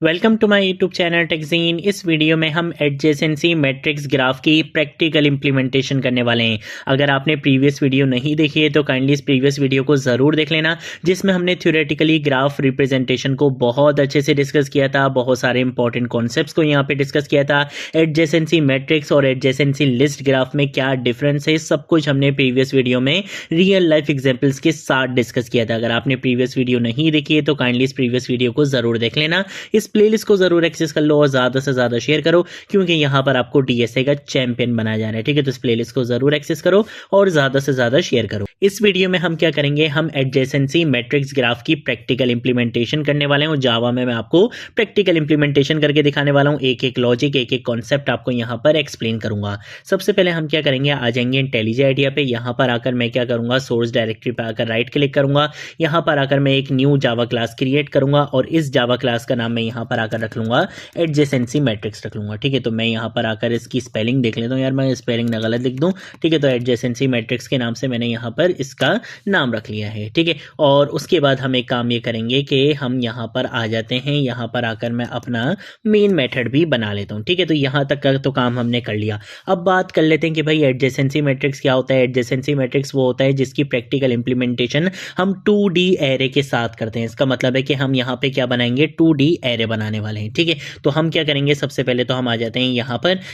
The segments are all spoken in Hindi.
Welcome to my YouTube channel टेक्जीन। इस वीडियो में हम एडजेसेंसी मैट्रिक्स ग्राफ की प्रैक्टिकल इंप्लीमेंटेशन करने वाले हैं। अगर आपने प्रीवियस वीडियो नहीं देखी है तो काइंडली इस प्रीवियस वीडियो को ज़रूर देख लेना, जिसमें हमने थ्योरेटिकली ग्राफ रिप्रेजेंटेशन को बहुत अच्छे से डिस्कस किया था। बहुत सारे इंपॉर्टेंट कॉन्सेप्ट्स को यहाँ पे डिस्कस किया था। एडजेसेंसी मैट्रिक्स और एडजेसेंसी लिस्ट ग्राफ में क्या डिफरेंस है, सब कुछ हमने प्रीवियस वीडियो में रियल लाइफ एग्जाम्पल्स के साथ डिस्कस किया था। अगर आपने प्रीवियस वीडियो नहीं देखी है तो काइंडली इस प्रीवियस वीडियो को ज़रूर देख लेना। इस प्लेलिस्ट को जरूर एक्सेस कर लो और ज्यादा से ज्यादा शेयर करो, क्योंकि यहां पर आपको डीएसए का चैंपियन बनाया जा रहा है। ठीक है, तो इस प्लेलिस्ट को जरूर एक्सेस करो और ज्यादा से ज्यादा शेयर करो। इस वीडियो में हम क्या करेंगे, हम एडजेसेंसी मैट्रिक्स ग्राफ की प्रैक्टिकल इंप्लीमेंटेशन करने वाले हैं। जावा में मैं आपको प्रैक्टिकल इंप्लीमेंटेशन करके दिखाने वाला हूं। एक एक लॉजिक, एक एक कॉन्सेप्ट आपको यहां पर एक्सप्लेन करूंगा। सबसे पहले हम क्या करेंगे, आ जाएंगे इंटेलिजेंट आइडिया पे। यहां पर आकर मैं क्या करूंगा, सोर्स डायरेक्टरी पे आकर राइट क्लिक करूंगा। यहां पर आकर मैं एक न्यू जावा क्लास क्रिएट करूंगा और इस जावा क्लास का नाम मैं यहां पर आकर रख लूंगा एडजेसेंसी मैट्रिक्स रख लूंगा। ठीक है, तो मैं यहां पर आकर इसकी स्पेलिंग देख लेता हूं। यार मैं स्पेलिंग ना गलत लिख दूं। ठीक है, तो एडजेसेंसी मैट्रिक्स के नाम से मैंने यहां पर इसका नाम रख लिया है। ठीक है, और उसके बाद हम एक काम ये करेंगे कि हम यहां पर आ जाते हैं। यहां पर आकर मैं अपना मेन मेथड भी बना लेता हूं। ठीक है, तो यहां तक का तो काम हमने कर लिया। अब बात कर लेते हैं कि भाई एडजेसेंसी मैट्रिक्स क्या होता है। एडजेसेंसी मैट्रिक्स वो होता है जिसकी प्रैक्टिकल इंप्लीमेंटेशन हम 2D एरे के साथ करते हैं। इसका मतलब है कि हम यहाँ पे क्या बनाएंगे, 2D एरे बनाने वाले हैं। ठीक है, तो हम क्या करेंगे, सबसे पहले तो हम आ जाते हैं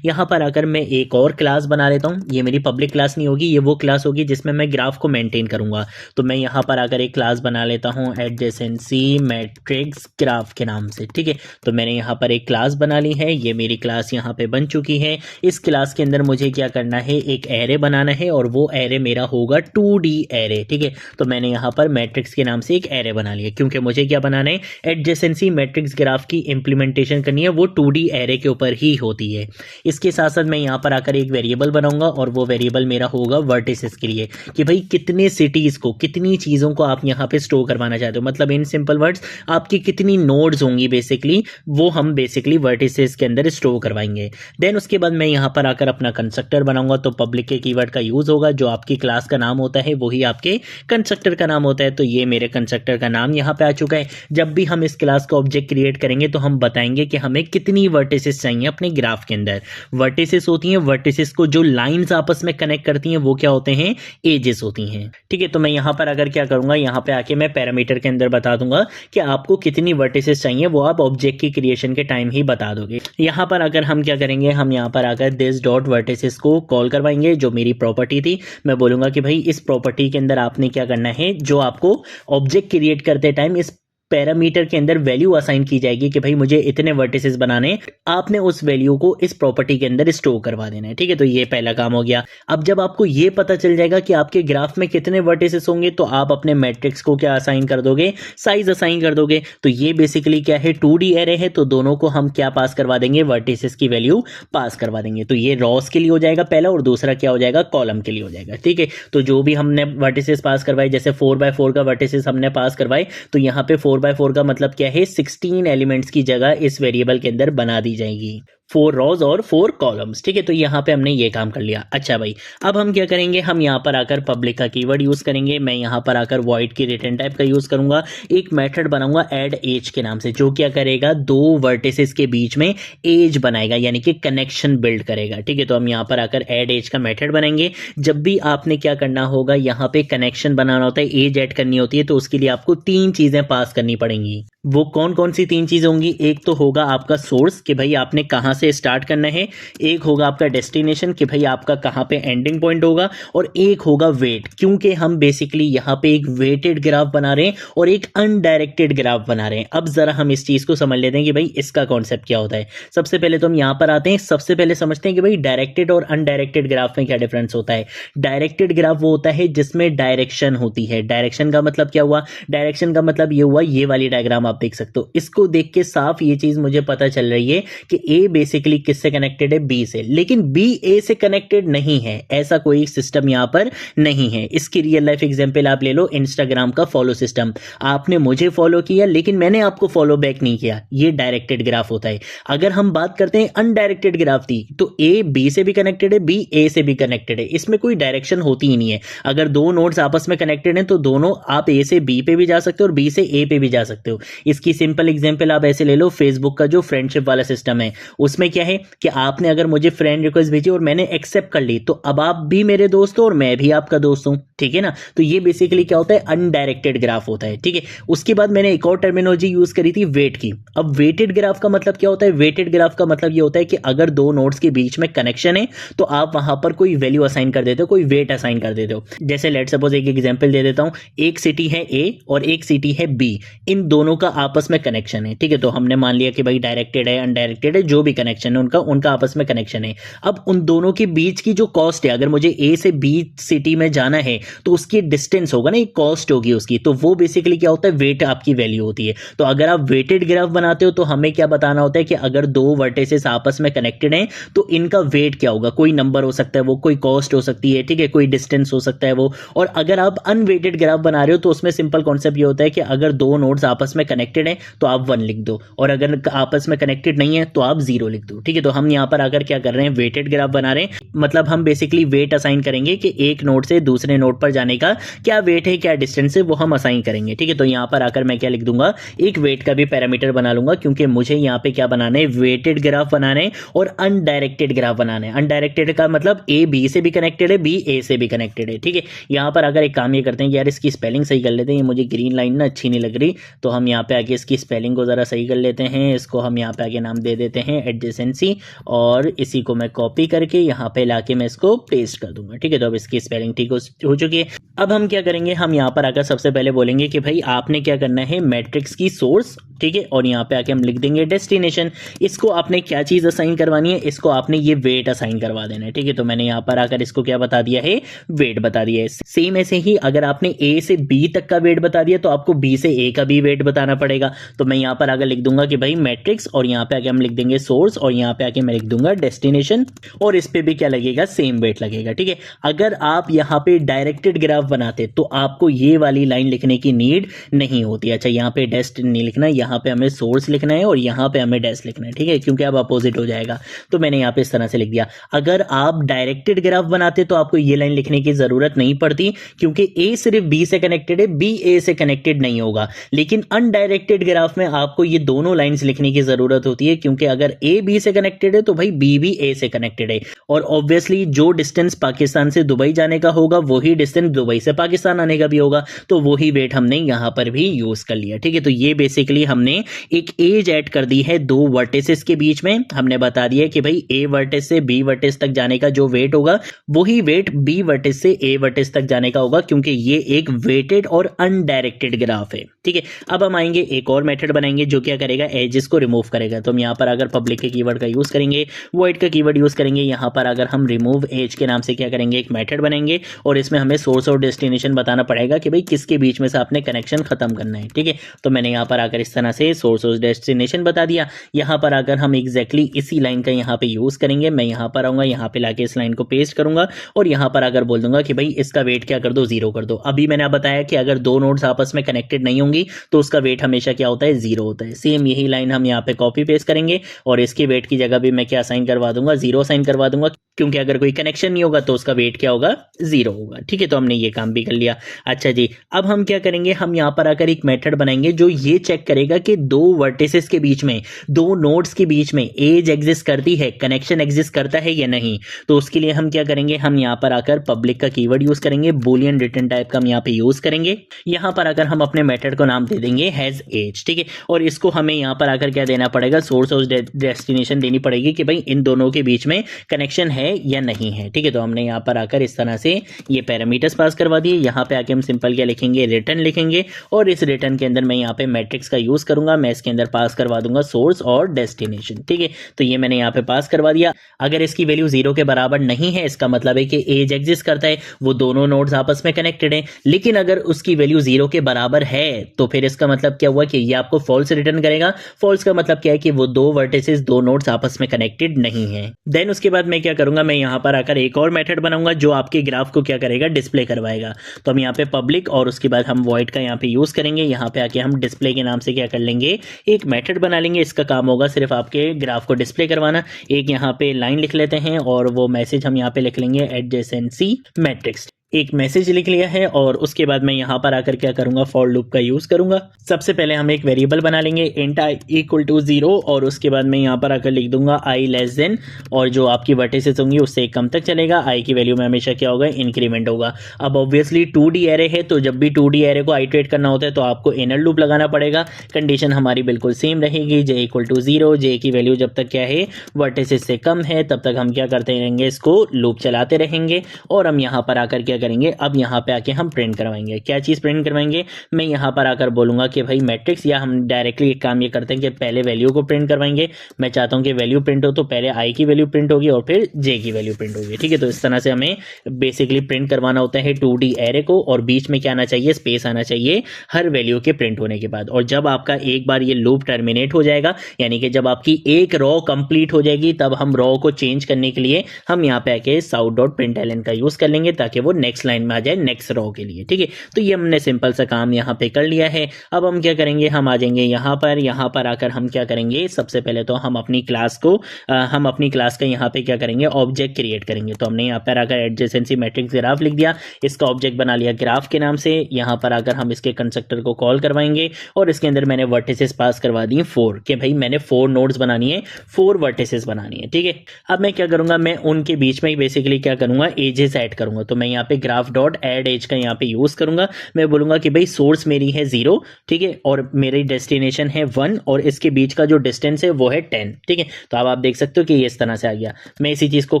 यहाँ पर आकर मैं एक और क्लास बना लेता हूँ। ये मेरी पब्लिक क्लास नहीं होगी, ये वो क्लास होगी जिसमें मैं ग्राफ को मेंटेन करूंगा। तो मैं यहाँ पर आकर एक क्लास बना लेता हूँ एडजेसेंसी मैट्रिक्स ग्राफ के नाम से। ठीक है, तो मैंने यहाँ पर एक क्लास बना ली है। ये मेरी क्लास यहाँ पे बन चुकी है। इस क्लास के अंदर मुझे क्या करना है, एक एरे बनाना है और वो एरे मेरा होगा 2D एरे। ठीक है, तो मैंने यहाँ पर मैट्रिक्स के नाम से एक एरे बना लिया, क्योंकि मुझे क्या बनाना है, एडजेसेंसी मैट्रिक्स ग्राफ की इंप्लीमेंटेशन करनी है, वो 2D एरे के ऊपर ही होती है। इसके साथ साथ मैं यहाँ पर आकर एक वेरिएबल बनाऊंगा और वो वेरिएबल मेरा होगा वर्टिसेस के लिए, कि भाई कितने सिटीज को, कितनी चीज़ों को आप यहाँ पे स्टोर करवाना चाहते हो। मतलब इन सिंपल वर्ड्स, आपकी कितनी नोड्स होंगी बेसिकली, वो हम बेसिकली वर्टिसेस के अंदर स्टोर करवाएंगे। देन उसके बाद मैं यहाँ पर आकर अपना कंस्ट्रक्टर बनाऊंगा। तो पब्लिक के कीवर्ड का यूज होगा, जो आपकी क्लास का नाम होता है वही आपके कंस्ट्रक्टर का नाम होता है। तो ये मेरे कंस्ट्रक्टर का नाम यहाँ पे आ चुका है। जब भी हम इस क्लास का ऑब्जेक्ट क्रिएट करेंगे तो हम बताएंगे कि हमें कितनी वर्टिसेस चाहिए अपने ग्राफ के अंदर। वर्टिसेस होती हैं, वर्टिसेस को जो लाइंस आपस में कनेक्ट करती हैं वो क्या होते हैं, एजेस होती हैं। ठीक है, तो मैं यहाँ पर अगर क्या करूंगा, यहाँ पे आके मैं पैरामीटर के अंदर बता दूंगा कि आपको कितनी वर्टिसेस चाहिए, वो आप ऑब्जेक्ट की क्रिएशन के टाइम ही बता दोगे। यहाँ पर अगर हम क्या करेंगे, हम यहाँ पर आकर दिस डॉट वर्टिसेस को कॉल करवाएंगे, जो मेरी प्रॉपर्टी थी। मैं बोलूंगा कि भाई इस प्रॉपर्टी के अंदर आपने क्या करना है, जो आपको ऑब्जेक्ट क्रिएट करते टाइम इस पैरामीटर के अंदर वैल्यू असाइन की जाएगी कि भाई मुझे इतने वर्टिसेस बनाने, आपने उस वैल्यू को इस प्रॉपर्टी के अंदर स्टोर करवा देना है। ठीक है, तो ये पहला काम हो गया। अब जब आपको ये पता चल जाएगा कि आपके ग्राफ में कितने वर्टिसेस होंगे, तो आप अपने मैट्रिक्स को क्या असाइन कर दोगे, साइज असाइन कर दोगे। तो ये बेसिकली क्या है, 2D एरे है, तो दोनों को हम क्या पास करवा देंगे, वर्टिसेस की वैल्यू पास करवा देंगे। तो ये रॉस के लिए हो जाएगा पहला, और दूसरा क्या हो जाएगा, कॉलम के लिए हो जाएगा। ठीक है, तो जो भी हमने वर्टिसेस पास करवाए, जैसे 4x4 का वर्टिसेस हमने पास करवाए, तो यहाँ पे 4x4 का मतलब क्या है, 16 एलिमेंट्स की जगह इस वेरिएबल के अंदर बना दी जाएगी, 4 रॉज और 4 कॉलम्स। ठीक है, तो यहाँ पे हमने ये काम कर लिया। अच्छा भाई, अब हम क्या करेंगे, हम यहाँ पर आकर पब्लिक का कीवर्ड यूज करेंगे। मैं यहाँ पर आकर वॉइड की रिटर्न टाइप का यूज करूंगा। एक मेथड बनाऊंगा ऐड एज के नाम से, जो क्या करेगा, दो वर्टिसेस के बीच में एज बनाएगा, यानी कि कनेक्शन बिल्ड करेगा। ठीक है, तो हम यहाँ पर आकर ऐड एज का मेथड बनाएंगे। जब भी आपने क्या करना होगा, यहाँ पे कनेक्शन बनाना होता है, एज ऐड करनी होती है, तो उसके लिए आपको 3 चीजें पास करनी पड़ेंगी। वो कौन कौन सी 3 चीजें होंगी, एक तो होगा आपका सोर्स, कि भाई आपने कहां से स्टार्ट करना है। एक होगा आपका डेस्टिनेशन, कि भाई आपका कहां पे एंडिंग पॉइंट होगा। और एक होगा वेट, क्योंकि हम बेसिकली यहां पे एक वेटेड ग्राफ बना रहे हैं और एक अनडायरेक्टेड ग्राफ बना रहे हैं। अब जरा हम इस चीज को समझ लेते हैं कि भाई इसका कॉन्सेप्ट क्या होता है। सबसे पहले तो हम यहां पर आते हैं, सबसे पहले समझते हैं कि भाई डायरेक्टेड और अनडायरेक्टेड ग्राफ में क्या डिफरेंस होता है। डायरेक्टेड ग्राफ वो होता है जिसमें डायरेक्शन होती है। डायरेक्शन का मतलब क्या हुआ, डायरेक्शन का मतलब ये हुआ, ये वाली डायग्राम आप देख सकते हो। इसको देख के साफ ये चीज मुझे पता चल रही है कि ए बेसिक बेसिकली किससे कनेक्टेड है, बी से, लेकिन बी ए से कनेक्टेड नहीं है, ऐसा कोई सिस्टम यहाँ पर नहीं है। इसकी रियल लाइफ एग्जांपल आप ले लो, इंस्टाग्राम का फॉलो सिस्टम। आपने मुझे फॉलो किया लेकिन मैंने आपको फॉलो बैक नहीं किया, ये डायरेक्टेड ग्राफ होता है। अगर हम बात करते हैं अनडायरेक्टेड ग्राफ की, तो ए बी से भी कनेक्टेड है, बी ए से भी कनेक्टेड है, इसमें कोई डायरेक्शन होती ही नहीं है। अगर दो नोड्स आपस में कनेक्टेड हैं तो दोनों, आप ए से बी पे भी जा सकते हो और बी से ए पे भी जा सकते हो। इसकी सिंपल एग्जांपल आप ऐसे ले लो, फेसबुक का जो फ्रेंडशिप वाला सिस्टम है, उसमें क्या है कि आपने अगर मुझे फ्रेंड रिक्वेस्ट भेजी और मैंने एक्सेप्ट कर ली, तो अब आप भी मेरे दोस्त हो और मैं भी आपका दोस्त हूं, ठीक है ना। तो ये बेसिकली क्या होता है, अनडायरेक्टेड ग्राफ होता है, ठीक है। उसके बाद मैंने एक और टर्मिनोलॉजी यूज करी थी, वेट की। अब वेटेड ग्राफ का मतलब क्या होता है, वेटेड ग्राफ का मतलब ये होता है कि अगर दो नोड्स के बीच में कनेक्शन है तो आप वहां पर कोई वैल्यू असाइन कर देते हो, कोई वेट असाइन कर देते हो। जैसे लेट सपोज एक एग्जांपल दे देता हूं, एक सिटी है ए और एक सिटी है बी, इन दोनों का आपस में कनेक्शन है, ठीक है। तो हमने मान लिया कि भाई डायरेक्टेड है, अनडायरेक्टेड है, जो भी कनेक्शन है उनका आपस में कनेक्शन है। अब उन दोनों के बीच की जो कॉस्ट है, अगर मुझे ए से बी सिटी में जाना है तो उसकी डिस्टेंस होगा ना, एक कॉस्ट होगी उसकी, तो वो बेसिकली क्या होता है, वेट आपकी वैल्यू होती है। तो अगर आप वेटेड ग्राफ बनाते हो तो हमें क्या बताना होता है कि अगर दो वर्टिसेस आपस में कनेक्टेड हैं तो इनका वेट क्या होगा, कोई नंबर हो सकता है, वो कोई कॉस्ट हो सकती है, ठीक है, कोई डिस्टेंस हो सकता है वो। और अगर आप अनवेटेड ग्राफ बना रहे हो तो उसमें सिंपल कॉन्सेप्ट ये होता है कि अगर दो नोड्स आपस में कनेक्टेड हैं तो आप 1 लिख दो, और अगर आपस में कनेक्टेड नहीं है तो आप 0 लिख दो, ठीक है। तो हम यहां पर आकर क्या कर रहे हैं, वेटेड ग्राफ बना रहे हैं, मतलब हम बेसिकली वेट असाइन करेंगे कि एक नोड से दूसरे नोड पर जाने का क्या वेट है, क्या डिस्टेंस है, वो हम असाइन करेंगे, ठीक है। तो यहां पर आकर मैं क्या लिख दूंगा, एक वेट का भी पैरामीटर बना लूंगा, क्योंकि मुझे यहां पे क्या बनाना है, वेटेड ग्राफ बनाना है और अनडायरेक्टेड ग्राफ बनाना है। अनडायरेक्टेड का मतलब ए बी से भी कनेक्टेड है, बी ए से भी कनेक्टेड है, ठीक है। यहां पर अगर एक काम ये करते हैं कि यार इसकी स्पेलिंग सही कर लेते हैं, ये मुझे ग्रीन लाइन ना अच्छी नहीं लग रही, तो हम यहाँ पे आगे इसकी स्पेलिंग को जरा सही कर लेते हैं। इसको हम यहाँ पे आगे नाम दे देते हैं एडजेसेंसी, और इसी को मैं कॉपी करके यहाँ पे लाके मैं इसको पेस्ट कर दूंगा, ठीक है। तो अब इसकी स्पेलिंग ठीक हो चुकी है। अब हम क्या करेंगे, हम यहाँ पर आकर सबसे पहले बोलेंगे कि भाई आपने क्या करना है, मैट्रिक्स की सोर्स, ठीक है, और यहाँ पे आके हम लिख देंगे डेस्टिनेशन। इसको आपने क्या चीज असाइन करवानी है, इसको आपने ये वेट असाइन करवा देना है, ठीक है। तो मैंने यहाँ पर आकर इसको क्या बता दिया है, वेट बता दिया है। सेम ऐसे ही अगर आपने ए से बी तक का वेट बता दिया तो आपको बी से ए का भी वेट बताना पड़ेगा। तो मैं यहाँ पर आगे लिख दूंगा कि भाई मैट्रिक्स, और यहाँ पे आके हम लिख देंगे सोर्स, और यहाँ पे आके मैं लिख दूंगा डेस्टिनेशन, और इस पे भी क्या लगेगा, सेम वेट लगेगा, ठीक है। अगर आप यहाँ पे डायरेक्टेड ग्राफ बनाते तो आपको ये वाली लाइन लिखने की नीड नहीं होती। अच्छा, यहाँ पे डेस्ट नहीं लिखना, यहाँ पे हमें सोर्स लिखना है और यहाँ पे हमें डेस्ट लिखना है, ठीक है, क्योंकि अब अपोजिट हो जाएगा। तो मैंने यहाँ पे इस तरह से लिख दिया। अगर आप डायरेक्टेड ग्राफ बनाते तो आपको ये लाइन लिखने की जरूरत नहीं पड़ती, क्योंकि ए सिर्फ बी से कनेक्टेड है, बी ए से कनेक्टेड नहीं होगा। लेकिन अनडायरेक्टेड ग्राफ में आपको ये दोनों लाइंस लिखने की जरूरत होती है, क्योंकि अगर ए बी से कनेक्टेड है तो भाई बी भी ए से कनेक्टेड है, और ऑब्वियसली जो डिस्टेंस पाकिस्तान से दुबई जाने का होगा वही डिस्टेंस दुबई से पाकिस्तान आने का भी होगा, तो वही वेट हमने यहां पर भी यूज कर लिया, ठीक है। तो ये बेसिकली हमने एक एज ऐड कर दी है दो वर्टिसेस के बीच में। हमने बता दिया कि भाई ए वर्टिस से बी वर्टिस तक जाने का जो वेट होगा वही वेट बी वर्टिस से ए वर्टिस तक जाने का होगा, क्योंकि ये एक वेटेड और अनडायरेक्टेड ग्राफ है, ठीक है। अब हम आएंगे एक और मेथड बनाएंगे जो क्या करेगा, एजेस को रिमूव करेगा। तो हम यहाँ पर अगर पब्लिक के कीवर्ड का यूज करेंगे, वॉइड का कीवर्ड यूज करेंगे, यहाँ पर अगर हम रिमूव एज के नाम से क्या करेंगे, एक मेथड बनाएंगे, और इसमें हमें सोर्स और डेस्टिनेशन बताना पड़ेगा कि भाई किसके बीच में से आपने कनेक्शन खत्म करना है, ठीक है। तो मैंने यहाँ पर आकर इस तरह से सोर्स और डेस्टिनेशन बता दिया। यहाँ पर अगर हम एग्जैक्टली इसी लाइन का यहाँ पे यूज करेंगे, मैं यहाँ पर आऊंगा, यहाँ पे लाके इस लाइन को पेस्ट करूंगा, और यहाँ पर अगर बोल दूंगा कि भाई इसका वेट क्या कर दो, 0 कर दो। अभी मैंने बताया कि अगर दो नोड्स आपस में कनेक्टेड नहीं होंगी तो उसका वेट हमेशा क्या होता है, 0 होता है। सेम यही लाइन हम यहाँ पे कॉपी पेस्ट करेंगे, और इसके वेट की जगह भी मैं क्या असाइन करवा दूंगा, 0 असाइन करवा दूंगा, क्योंकि अगर कोई कनेक्शन नहीं होगा तो उसका वेट क्या होगा, 0 होगा, ठीक है। तो हमने ये काम भी कर लिया। अच्छा जी, अब हम क्या करेंगे, हम यहाँ पर आकर एक मेथड बनाएंगे जो ये चेक करेगा कि दो वर्टिसेस के बीच में, दो नोड्स के बीच में एज एग्जिस्ट करती है, कनेक्शन एग्जिस्ट करता है या नहीं। तो उसके लिए हम क्या करेंगे, हम यहाँ पर आकर पब्लिक का कीवर्ड यूज करेंगे, बूलियन रिटर्न टाइप का हम यहाँ पे यूज करेंगे। यहाँ पर आकर हम अपने मेथड को नाम दे देंगे हैज एज, ठीक है। और इसको हमें यहाँ पर आकर क्या देना पड़ेगा, सोर्स और डेस्टिनेशन देनी पड़ेगी कि भाई इन दोनों के बीच में कनेक्शन है या नहीं है, ठीक है। तो हमने यहाँ पर आकर इस तरह से ये पैरामीटर्स पास करवा दिए। यहाँ पे आके हम सिंपल क्या लिखेंगे, रिटर्न लिखेंगे, और इस रिटर्न के अंदर मैं यहाँ पे मैट्रिक्स का यूज करूंगा। मैं इसके अंदर पास करवा दूंगा सोर्स और डेस्टिनेशन, ठीक है। तो ये मैंने यहाँ पे पास करवा दिया। अगर इसकी वैल्यू 0 के बराबर नहीं है, इसका मतलब है कि एज एग्जिस्ट करता है, वो दोनों नोड्स आपस में कनेक्टेड है। लेकिन अगर उसकी वैल्यू 0 के बराबर है तो फिर इसका मतलब क्या हुआ कि ये आपको फॉल्स रिटर्न करेगा। फॉल्स का मतलब क्या है कि वो दो वर्टिसेस दो नोड्स आपस में कनेक्टेड नहीं है। देन उसके बाद मैं क्या करूंगा, मैं यहाँ पर आकर एक और मेथड बनाऊंगा जो आपके ग्राफ को क्या करेगा, डिस्प्ले करवाएगा। तो हम यहाँ पे पब्लिक और उसके बाद हम वॉइड का यहाँ पे यूज करेंगे। यहाँ पे आके हम डिस्प्ले के नाम से क्या कर लेंगे, एक मेथड बना लेंगे। इसका काम होगा सिर्फ आपके ग्राफ को डिस्प्ले करवाना। एक यहाँ पे लाइन लिख लेते हैं और वो मैसेज हम यहाँ पे लिख लेंगे एडजेसेंसी मैट्रिक्स। एक मैसेज लिख लिया है और उसके बाद मैं यहाँ पर आकर क्या करूंगा, फॉर लूप का यूज करूंगा। सबसे पहले हम एक वेरिएबल बना लेंगे इंट i इक्वल टू 0 और उसके बाद मैं यहाँ पर आकर लिख दूंगा i लेस देन, और जो आपकी वर्टिसेस होंगी उससे कम तक चलेगा। i की वैल्यू में हमेशा क्या होगा, इंक्रीमेंट होगा। अब ऑब्वियसली 2D एरे है, तो जब भी 2D एरे को आइटरेट करना होता है तो आपको इनर लूप लगाना पड़ेगा। कंडीशन हमारी बिल्कुल सेम रहेगी, j इक्वल टू 0। j की वैल्यू जब तक क्या है, वर्टिसेस से कम है, तब तक हम क्या करते रहेंगे, इसको लूप चलाते रहेंगे। और हम यहाँ पर आकर क्या करेंगे, अब यहाँ पे आके हम प्रिंट करवाएंगे। क्या चीज प्रिंट करवाएंगे, मैं यहाँ पर आकर बोलूंगा कि भाई मैट्रिक्स, या हम डायरेक्टली एक काम ये करते हैं कि पहले वैल्यू को प्रिंट करवाएंगे। मैं चाहता हूँ कि वैल्यू प्रिंट हो तो पहले i की वैल्यू प्रिंट होगी और फिर j की वैल्यू प्रिंट होगी। ठीक है, तो इस तरह से हमें बेसिकली प्रिंट करवाना होता है 2D एरे को, और बीच में क्या आना चाहिए, स्पेस आना चाहिए हर वैल्यू के प्रिंट होने के बाद। और जब आपका एक बार ये लूप टर्मिनेट हो जाएगा, यानी कि जब आपकी एक रॉ कंप्लीट हो जाएगी, तब हम रॉ को चेंज करने के लिए हम यहाँ पे आके sout.println का यूज कर लेंगे ताकि वो नेक्स्ट लाइन में आ जाए नेक्स्ट रॉ के लिए। ठीक है, तो ये हमने सिंपल सा काम यहाँ पे कर लिया है। अब हम क्या करेंगे, हम आ जाएंगे यहाँ पर आकर हम क्या करेंगे, सबसे पहले तो हम अपनी क्लास का यहाँ पे क्या करेंगे, ऑब्जेक्ट क्रिएट करेंगे। तो हमने यहाँ पर आकर एडजेसेंसी मैट्रिक्स ग्राफ लिख दिया, इसका ऑब्जेक्ट बना लिया ग्राफ के नाम से। यहाँ पर आकर हम इसके कंस्ट्रक्टर को कॉल करवाएंगे और इसके अंदर मैंने वर्टिसेस पास करवा दी 4, कि भाई मैंने 4 नोड्स बनानी है, 4 वर्टिसेस बनानी है। ठीक है, अब मैं क्या करूंगा, मैं उनके बीच में बेसिकली क्या करूंगा, एजेस ऐड करूंगा। तो मैं यहाँ पे ग्राफ डॉट एड एज का यहाँ पे यूज करूंगा। मैं बोलूंगा कि भाई सोर्स मेरी है 0, ठीक है, और मेरी डेस्टिनेशन है 1 और इसके बीच का जो डिस्टेंस है वो है 10। ठीक है, तो अब आप देख सकते हो कि ये इस तरह से आ गया। मैं इसी चीज को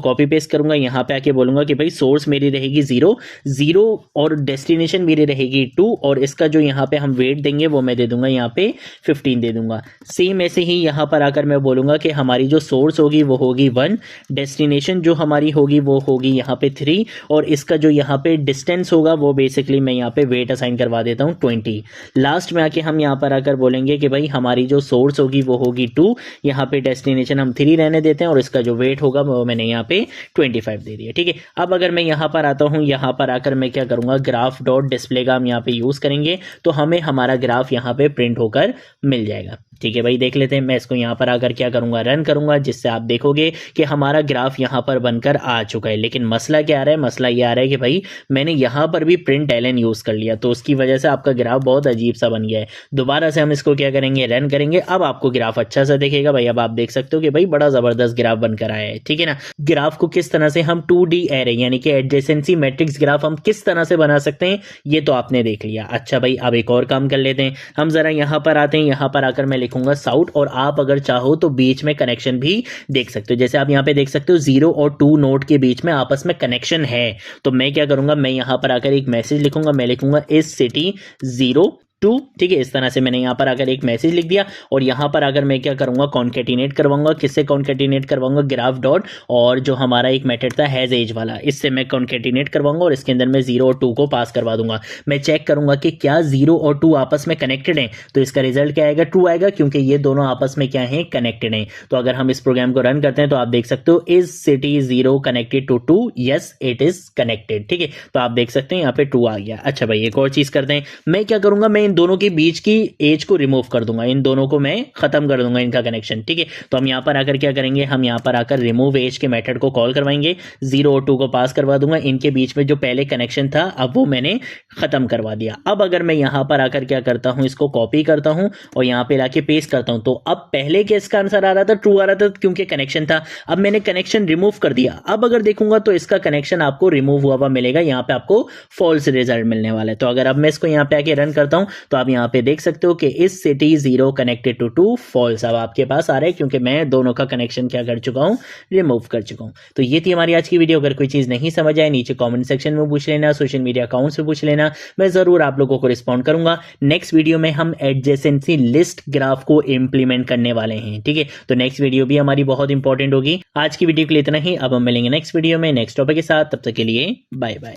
कॉपी पेस्ट करूंगा, यहाँ पे आके बोलूंगा कि भाई सोर्स मेरी रहेगी 0 और डेस्टिनेशन मेरी रहेगी 2 और इसका जो यहाँ पे हम वेट देंगे वो मैं दे दूंगा यहाँ पे 15 दे दूंगा। सेम ऐसे ही यहाँ पर आकर मैं बोलूंगा कि हमारी जो सोर्स होगी वो होगी 1, डेस्टिनेशन जो हमारी होगी वो होगी यहाँ पे 3 और इसका जो यहाँ पे डिस्टेंस होगा वो बेसिकली मैं यहाँ पे वेट असाइन करवा देता हूँ 20। लास्ट में आके हम यहाँ पर आकर बोलेंगे कि भाई हमारी जो सोर्स होगी वो होगी 2, यहाँ पे डेस्टिनेशन हम 3 रहने देते हैं और इसका जो वेट होगा वो मैंने यहाँ पे 25 दे दिया। ठीक है, अब अगर मैं यहाँ पर आता हूँ, यहाँ पर आकर मैं क्या करूँगा, ग्राफ डॉट डिस्प्ले का हम यहाँ पे यूज़ करेंगे तो हमें हमारा ग्राफ यहाँ पे प्रिंट होकर मिल जाएगा। ठीक है भाई, देख लेते हैं। मैं इसको यहाँ पर आकर क्या करूँगा, रन करूँगा, जिससे आप देखोगे कि हमारा ग्राफ यहाँ पर बनकर आ चुका है। लेकिन मसला क्या आ रहा है, मसला ये आ रहा है कि भाई मैंने यहाँ पर भी println यूज़ कर लिया, तो उसकी वजह से आपका ग्राफ बहुत अजीब सा बन गया है। दोबारा से हम इसको क्या करेंगे, रन करेंगे। अब आपको ग्राफ अच्छा सा दिखेगा भाई। अब आप देख सकते हो कि भाई बड़ा ज़बरदस्त ग्राफ बनकर आया है। ठीक है ना, ग्राफ को किस तरह से हम 2D एरे यानी कि एडजेसेंसी मैट्रिक्स ग्राफ हम किस तरह से बना सकते हैं ये तो आपने देख लिया। अच्छा भाई, अब एक और काम कर लेते हैं। हम ज़रा यहाँ पर आते हैं, यहाँ पर आकर मैं लिखूंगा साउट और आप अगर चाहो तो बीच में कनेक्शन भी देख सकते हो। जैसे आप यहाँ पे देख सकते हो 0 और 2 नोड के बीच में आपस में कनेक्शन है। तो मैं क्या करूंगा, मैं यहाँ पर आकर एक मैसेज लिखूंगा। मैं लिखूंगा इस सिटी 0 2, ठीक है, इस तरह से मैंने यहाँ पर आकर एक मैसेज लिख दिया और यहाँ पर आकर मैं क्या करूँगा, कॉन्केटिनेट करवाऊंगा। किससे कॉन्केटिनेट करवाऊंगा, ग्राफ डॉट और जो हमारा एक मेथड था हैज एज वाला, इससे मैं कॉन्केटिनेट करवाऊंगा और इसके अंदर मैं 0 और 2 को पास करवा दूंगा। मैं चेक करूंगा कि क्या 0 और 2 आपस में कनेक्टेड हैं, तो इसका रिजल्ट क्या आएगा, ट्रू आएगा, क्योंकि ये दोनों आपस में क्या है, कनेक्टेड हैं। तो अगर हम इस प्रोग्राम को रन करते हैं तो आप देख सकते हो is city 0 connected to 2, yes it is connected. ठीक है, तो आप देख सकते हैं यहाँ पे 2 आ गया। अच्छा भाई, एक और चीज करते हैं। मैं क्या करूंगा, मैं इन दोनों के बीच की एज को रिमूव कर दूंगा, इन दोनों को मैं खत्म कर दूंगा इनका कनेक्शन। ठीक है, तो हम यहाँ पर आकर क्या करेंगे, हम यहाँ पर आकर रिमूव एज के मेथड को कॉल करवाएंगे। 0 और 2 को पास करवा दूंगा। इनके बीच में जो पहले कनेक्शन था अब वो मैंने खत्म करवा दिया। अब अगर मैं यहाँ पर आकर क्या करता हूँ, इसको कॉपी करता हूँ और यहाँ पे लाके पेस्ट करता हूँ, तो अब पहले केस का आंसर आ रहा था, ट्रू आ रहा था क्योंकि कनेक्शन था। अब मैंने कनेक्शन रिमूव कर दिया। अब अगर देखूंगा तो इसका कनेक्शन आपको रिमूव हुआ हुआ मिलेगा, यहाँ पे आपको फॉल्स रिजल्ट मिलने वाला है। तो अगर अब मैं इसको यहाँ पे आके रन करता हूँ तो आप यहाँ पे देख सकते हो कि इस सिटी 0 कनेक्टेड टू 2 फॉल्स अब आपके पास आ रहा है, क्योंकि मैं दोनों का कनेक्शन क्या कर चुका हूं, रिमूव कर चुका हूं। तो ये थी हमारी आज की वीडियो। अगर कोई चीज नहीं समझ आए नीचे कमेंट सेक्शन में पूछ लेना, सोशल मीडिया अकाउंट से पूछ लेना, मैं जरूर आप लोगों को रिस्पॉन्ड करूंगा। नेक्स्ट वीडियो में हम एडजेसेंसी लिस्ट ग्राफ को इंप्लीमेंट करने वाले हैं। ठीक है, तो नेक्स्ट वीडियो भी हमारी बहुत इंपॉर्टेंट होगी। आज की वीडियो के लिए इतना ही। अब हम मिलेंगे नेक्स्ट वीडियो में नेक्स्ट टॉपिक के साथ। तब तक के लिए बाय बाय।